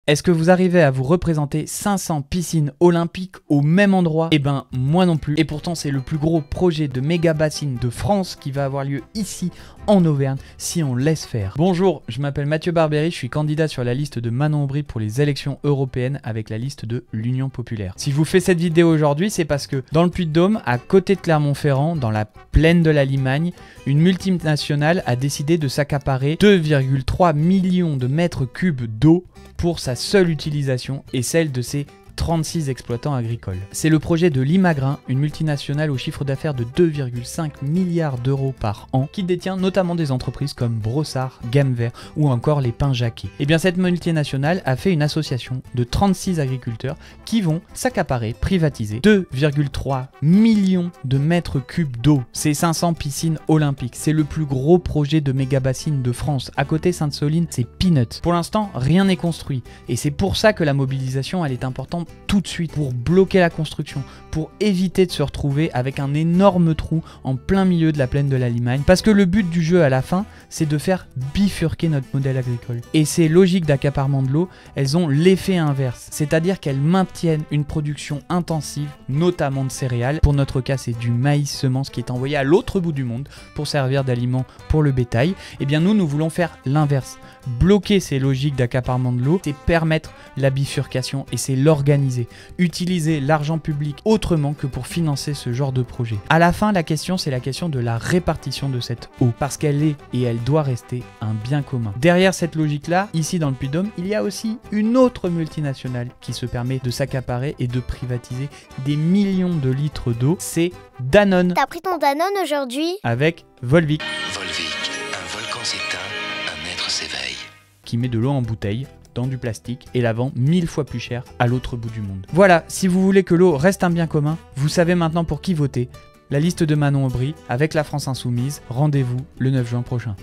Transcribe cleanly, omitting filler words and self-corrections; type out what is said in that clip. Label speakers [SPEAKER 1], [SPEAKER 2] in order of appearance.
[SPEAKER 1] Est-ce que vous arrivez à vous représenter 500 piscines olympiques au même endroit? Eh ben, moi non plus. Et pourtant, c'est le plus gros projet de méga bassine de France qui va avoir lieu ici, en Auvergne, si on laisse faire. Bonjour, je m'appelle Mathieu Barbery, je suis candidat sur la liste de Manon Aubry pour les élections européennes avec la liste de l'Union Populaire. Si je vous fais cette vidéo aujourd'hui, c'est parce que dans le Puy-de-Dôme, à côté de Clermont-Ferrand, dans la plaine de la Limagne, une multinationale a décidé de s'accaparer 2,3 millions de mètres cubes d'eau pour sa seule utilisation et celle de ses 36 exploitants agricoles. C'est le projet de Limagrain, une multinationale au chiffre d'affaires de 2,5 milliards d'euros par an, qui détient notamment des entreprises comme Brossard, Gamme Vert ou encore les Pains Jacquet. Et bien cette multinationale a fait une association de 36 agriculteurs qui vont s'accaparer, privatiser 2,3 millions de mètres cubes d'eau. C'est 500 piscines olympiques. C'est le plus gros projet de méga bassine de France. À côté Sainte-Soline, c'est peanuts. Pour l'instant, rien n'est construit. Et c'est pour ça que la mobilisation, elle est importante tout de suite pour bloquer la construction, pour éviter de se retrouver avec un énorme trou en plein milieu de la plaine de la Limagne. Parce que le but du jeu à la fin, c'est de faire bifurquer notre modèle agricole. Et ces logiques d'accaparement de l'eau, elles ont l'effet inverse, c'est-à-dire qu'elles maintiennent une production intensive, notamment de céréales. Pour notre cas, c'est du maïs semence qui est envoyé à l'autre bout du monde pour servir d'aliment pour le bétail. Et bien nous voulons faire l'inverse. Bloquer ces logiques d'accaparement de l'eau, c'est permettre la bifurcation et c'est l'organiser. Utiliser l'argent public autrement que pour financer ce genre de projet. À la fin, la question, c'est la question de la répartition de cette eau. Parce qu'elle est et elle doit rester un bien commun. Derrière cette logique-là, ici dans le Puy-de-Dôme, il y a aussi une autre multinationale qui se permet de s'accaparer et de privatiser des millions de litres d'eau. C'est Danone.
[SPEAKER 2] T'as pris ton Danone aujourd'hui?
[SPEAKER 1] Avec Volvic.
[SPEAKER 3] Volvic, un volcan s'éteint, un être s'éveille.
[SPEAKER 1] Qui met de l'eau en bouteille dans du plastique et la vend 1000 fois plus cher à l'autre bout du monde. Voilà, si vous voulez que l'eau reste un bien commun, vous savez maintenant pour qui voter. La liste de Manon Aubry avec la France Insoumise. Rendez-vous le 9 juin prochain.